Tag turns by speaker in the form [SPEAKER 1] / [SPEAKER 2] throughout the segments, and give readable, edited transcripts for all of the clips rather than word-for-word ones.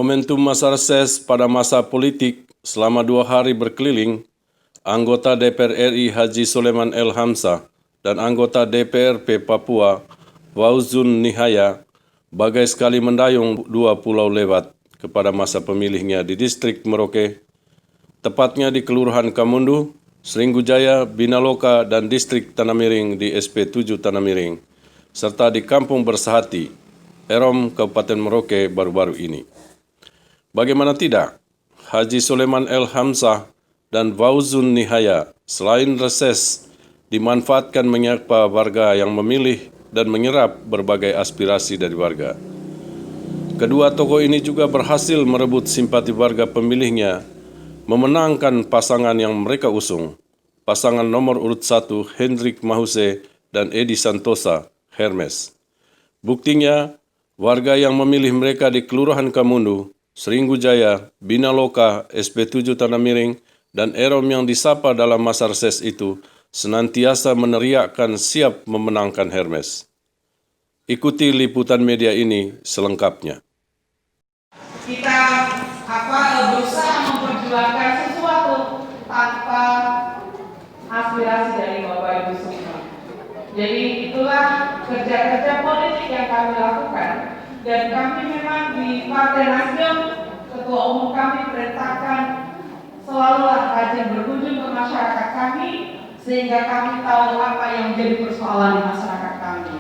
[SPEAKER 1] Momentum masa reses pada masa politik selama 2 hari berkeliling, anggota DPR RI Haji Soleman El Hamzah dan anggota DPRP Papua Wauzun Nihaya bagai sekali mendayung 2 pulau lewat kepada masa pemilihnya di distrik Merauke, tepatnya di Kelurahan Kamundu, Seringgujaya, Binaloka, dan distrik Tanah Miring di SP7 Tanah Miring, serta di Kampung Bersahati, Erom, Kabupaten Merauke baru-baru ini. Bagaimana tidak, Haji Soleman El Hamzah dan Wauzun Nihaya selain reses dimanfaatkan menyapa warga yang memilih dan menyerap berbagai aspirasi dari warga. Kedua tokoh ini juga berhasil merebut simpati warga pemilihnya, memenangkan pasangan yang mereka usung, pasangan nomor urut 1 Hendrik Mahuse dan Edi Santosa Hermes. Buktinya, warga yang memilih mereka di Kelurahan Kamundu, Seringgujaya, Binaloka, SP7 Tanah Miring, dan Erom yang disapa dalam masa reses itu senantiasa meneriakkan siap memenangkan Hermes. Ikuti liputan media ini selengkapnya.
[SPEAKER 2] Kita berusaha memperjuangkan sesuatu tanpa aspirasi dari Bapak Ibu semua. Jadi itulah kerja-kerja politik yang kami lakukan. Dan kami memang di Partai Nasdem, Ketua Umum kami perintahkan selalulah rajin berkunjung ke masyarakat kami, sehingga kami tahu apa yang menjadi persoalan di masyarakat kami.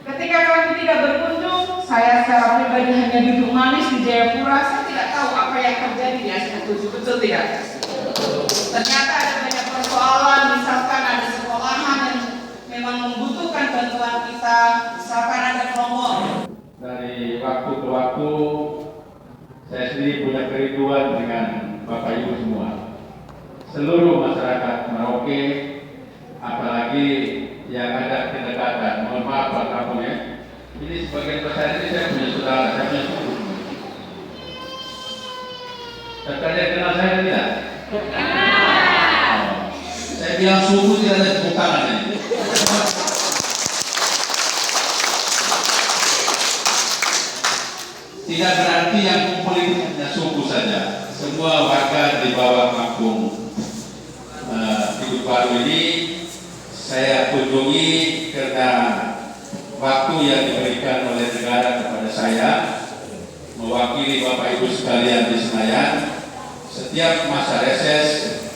[SPEAKER 2] Ketika kami tidak berkunjung, saya secara pribadi hanya duduk manis di Jayapura, saya tidak tahu apa yang terjadi di SP7, betul tidak? Ternyata ada banyak persoalan, misalkan ada sekolahan yang memang membutuhkan bantuan kita, misalkan ada kelompok.
[SPEAKER 3] Dari waktu ke waktu, saya sendiri punya kerinduan dengan Bapak Ibu semua. Seluruh masyarakat Merauke, apalagi yang ada kedekatan, mohon maaf Pak Kapolres ya. Ini sebagian besar ini saya punya saudara, saya punya suku. Terkadang kenal saya tidak? Saya bilang suku tidak ada tepuk tangan ini. Tidak berarti yang kumpul itu hanya suku saja. Semua warga di bawah kampung Hidup Baru ini saya kunjungi karena waktu yang diberikan oleh negara kepada saya mewakili Bapak Ibu sekalian di Senayan. Setiap masa reses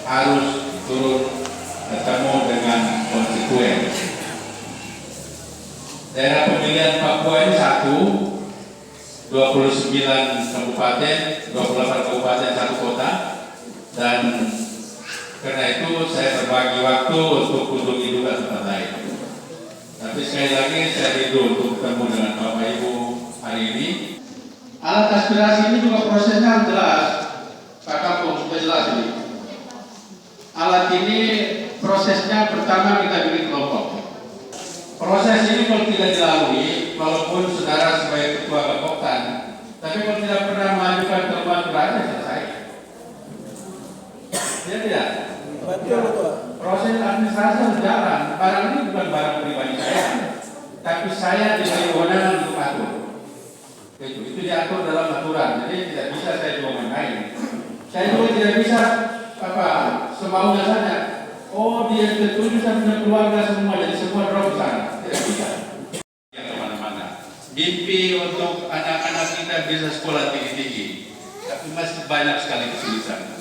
[SPEAKER 3] harus turun ketemu dengan konstituen. Daerah pemilihan Papua ini 29 kabupaten, 28 kabupaten, 1 kota, dan karena itu saya berbagi waktu untuk kunjungi juga tempat lain. Tapi sekali lagi saya rindu untuk bertemu dengan Bapak Ibu hari ini. Alat aspirasi ini juga prosesnya jelas, Pak Kampung sudah jelas ini. Alat ini prosesnya pertama kita bikin kelompok. Proses ini kalau tidak dilalui, walaupun saudara sebagai ketua Bapoktan, tapi kalau tidak pernah mengajukan temuan berada selesai. Ya tidak? Proses administrasi berjalan. Barang ini bukan barang pribadi saya, tapi saya diberi kewenangan untuk atur. Itu diatur dalam aturan, jadi tidak bisa saya juga main-main. Saya juga tidak bisa semaunya saja. Oh, dia tertuju saya punya keluarga semua, jadi semua drop sana. Tidak bisa. Yang kemana-mana. Mimpi untuk anak-anak kita bisa sekolah tinggi-tinggi, tapi masih banyak sekali kesulitan.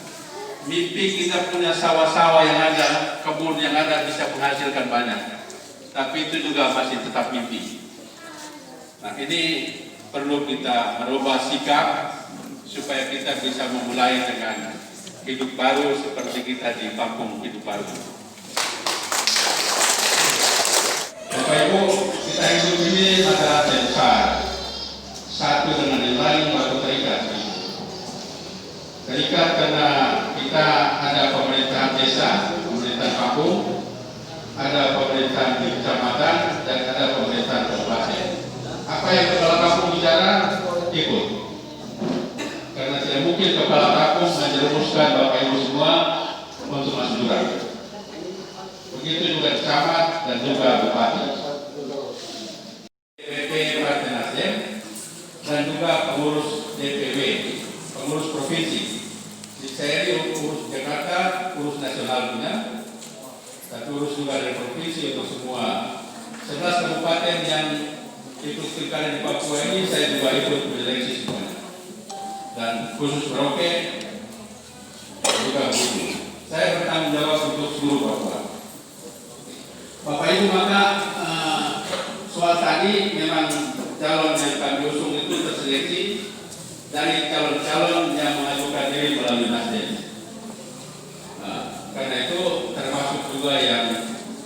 [SPEAKER 3] Mimpi kita punya sawah-sawah yang ada, kebun yang ada bisa menghasilkan banyak, tapi itu juga masih tetap mimpi. Nah, ini perlu kita merubah sikap supaya kita bisa memulai dengan hidup baru seperti kita di kampung Hidup Baru. Bapak Ibu, kita hidup ini ada besar. Satu dengan yang lain baru terikat. Terikat karena kita ada pemerintahan desa, pemerintahan kampung, ada pemerintahan di kecamatan, dan ada pemerintahan kabupaten. Apa yang kepala kampung bicara, ikut. Karena tidak mungkin kepala kampung menjerumuskan Bapak Ibu semua untuk masuk jurang. Begitu juga camat dan juga bupati. DPP Partai Nasdem dan juga pengurus DPW 11 kabupaten yang ikut pilkada di Papua ini saya juga ikut menyeleksi semuanya. Dan khusus Merauke juga begitu. Saya bertanggung jawab untuk seluruh Papua. Bapak Ibu, maka soal tadi memang calon yang kami usung itu terseleksi dari calon-calon yang mengajukan diri melalui Nasdem. Karena itu termasuk juga yang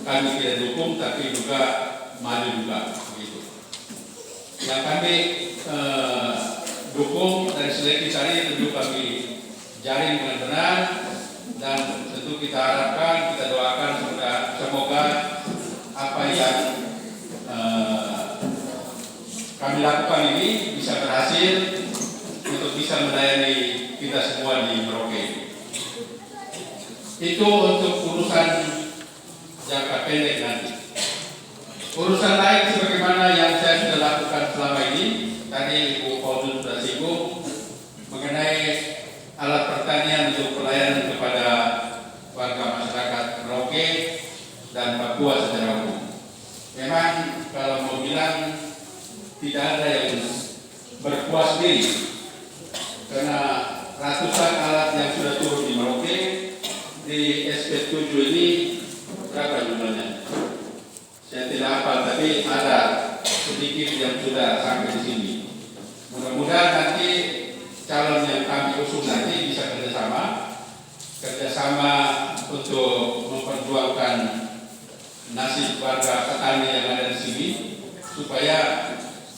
[SPEAKER 3] kami tidak dukung tapi juga maju juga begitu. Yang kami dukung dari seleksi tadi tentu kami jaring dengan benar, dan tentu kita harapkan, kita doakan semoga apa yang kami lakukan ini bisa berhasil untuk bisa melayani kita semua di Merauke. Itu untuk urusan jangka pendek nanti. Urusan lain sebagaimana yang saya sudah lakukan selama ini, tadi Ibu Fauzul sudah singgung mengenai alat pertanian untuk pelayanan kepada warga masyarakat Merauke dan Papua secara umum. Memang kalau mau bilang tidak ada yang berpuas diri karena ratusan alat yang sudah turun di Merauke. Di SP7 ini berapa jumlahnya? Saya tidak hafal, tapi ada sedikit yang sudah sampai di sini. Mudah-mudahan nanti calon yang kami usung nanti bisa kerjasama untuk memperjuangkan nasib warga petani yang ada di sini, supaya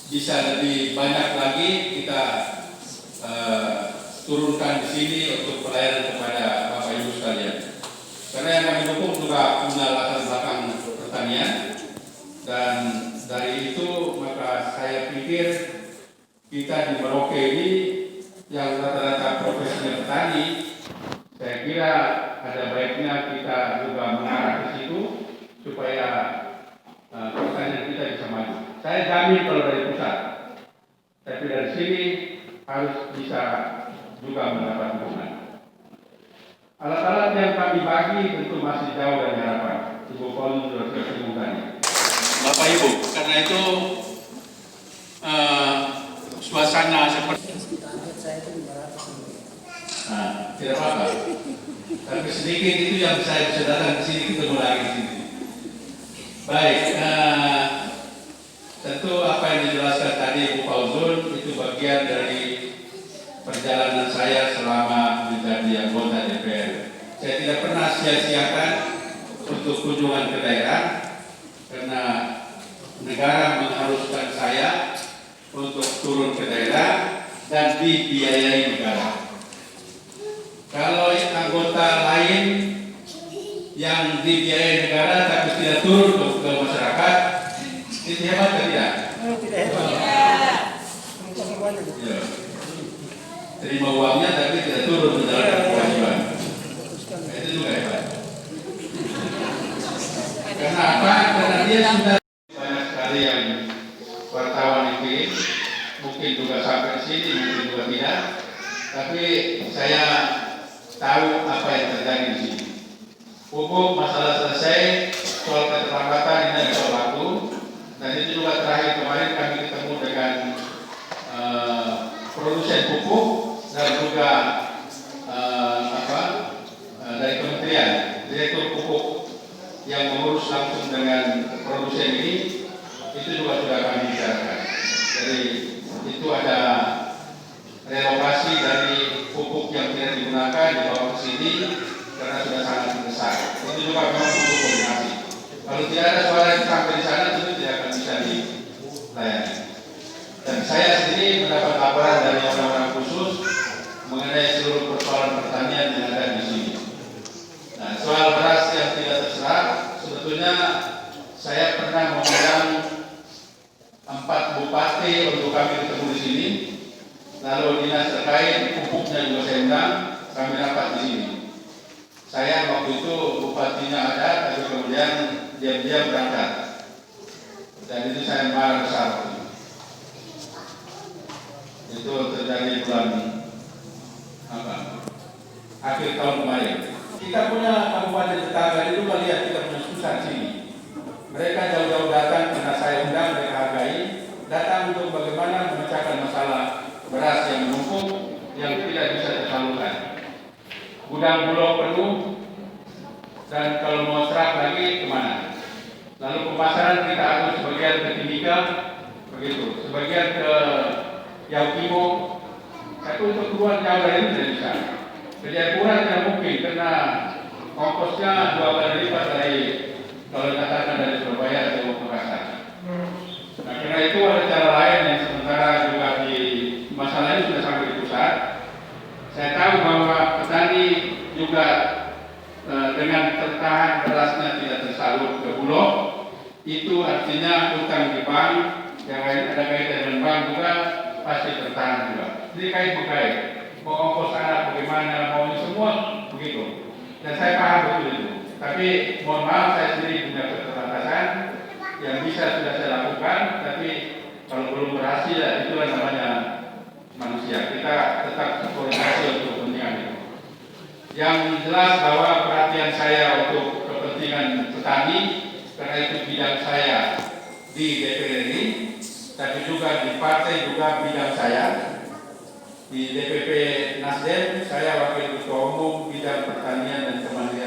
[SPEAKER 3] bisa lebih banyak lagi kita turunkan di sini untuk pelayanan kepada Bapak Ibu sekalian. Karena yang kami dukung juga punya latar belakang pertanian, dan dari itu maka saya pikir kita di Merauke ini yang rata-rata profesinya petani, saya kira ada baiknya kita juga mengarah ke situ supaya pertanian kita bisa maju. Saya jamin kalau dari pusat, tapi dari sini harus bisa juga mendapat dukungan. Alat-alat yang kami bagi tentu masih jauh dari harapan. Ibu Paul sudah tersinggung tadi. Bapak Ibu, karena itu suasana seperti tidak apa-apa. Tapi sedikit itu yang saya bisa datang ke sini, ketemu lagi di sini. Baik, tentu apa yang dijelaskan tadi Ibu Fauzul itu bagian dari perjalanan saya selama menjadi anggota DPR. Saya tidak pernah sia-siakan untuk kunjungan ke daerah karena negara mengharuskan saya untuk turun ke daerah dan dibiayai negara. Kalau anggota lain yang dibiayai negara tapi tidak turun ke masyarakat, itu hebat atau tidak? Tidak hebat. Ya. Terima uangnya tapi tidak turun menjalankan kewajiban. Itu juga hebat. Karena apa? Karena dia sudah banyak sekali yang wartawan ini, mungkin juga sampai di sini, mungkin juga tidak. Tapi saya tahu apa yang terjadi di sini. Pupuk masalah selesai, soal keterlambatan ini soal waktu, dan itu juga terakhir kemarin kami ketemu dengan produsen pupuk dan juga dari kementerian, direktur pupuk yang mengurus langsung dengan produsen ini, itu juga sudah kami bicarakan. Jadi itu ada relokasi dari pupuk yang tidak digunakan dibawa ke sini karena sudah sangat besar. Itu juga memang butuh koordinasi. Kalau tidak ada suara yang sampai di sana, itu tidak akan bisa dilayani. Dan saya sendiri mendapat laporan dari orang-orang khusus mengenai seluruh persoalan pertanian yang ada di sini. Nah, soal beras yang tidak terserap, sebetulnya saya pernah mengundang 4 bupati untuk kami ketemu di sini. Lalu dinas terkait pupuknya juga saya undang, kami rapat di sini. Saya waktu itu bupatinya ada, tapi kemudian diam-diam berangkat. Dan itu saya marah besar. Itu terjadi bulan akhir tahun kemarin. Kita punya kabupaten tetangga itu lihat kita punya susah sini. Mereka jauh-jauh datang karena saya undang dan hargai, datang untuk bagaimana memecahkan masalah beras yang menumpuk yang tidak bisa tersalurkan. Gudang Bulog penuh, dan kalau mau serap lagi kemana? Lalu pemasaran kita atur sebagian ke Timika, begitu, sebagian ke Yaukimo, tapi untuk keluar jauh dari ini tidak bisa. Jayapura tidak mungkin karena ongkosnya 2 kali lipat dari kalau dikatakan dari Surabaya atau Makassar. Nah, karena itu ada cara lain yang sementara juga di masalah ini sudah sampai di pusat. Saya tahu bahwa petani juga dengan tertahan berasnya tidak tersalur ke Bulog, itu artinya utang di bank yang ada kaitan dengan bank juga pasti tertahan juga. Jadi kait-kait, mau ongkos anak bagaimana, mau semua begitu. Dan saya paham betul itu. Tapi mohon maaf saya sendiri punya keterbatasan yang bisa sudah saya lakukan, tapi kalau belum berhasil ya itulah namanya manusia. Kita tetap koordinasi untuk kepentingan itu. Yang jelas bahwa perhatian saya untuk kepentingan petani, karena itu bidang saya di DPR RI, tapi juga di partai juga bidang saya. Di DPP Nasdem, saya wakil ketua umum bidang pertanian dan kemandirian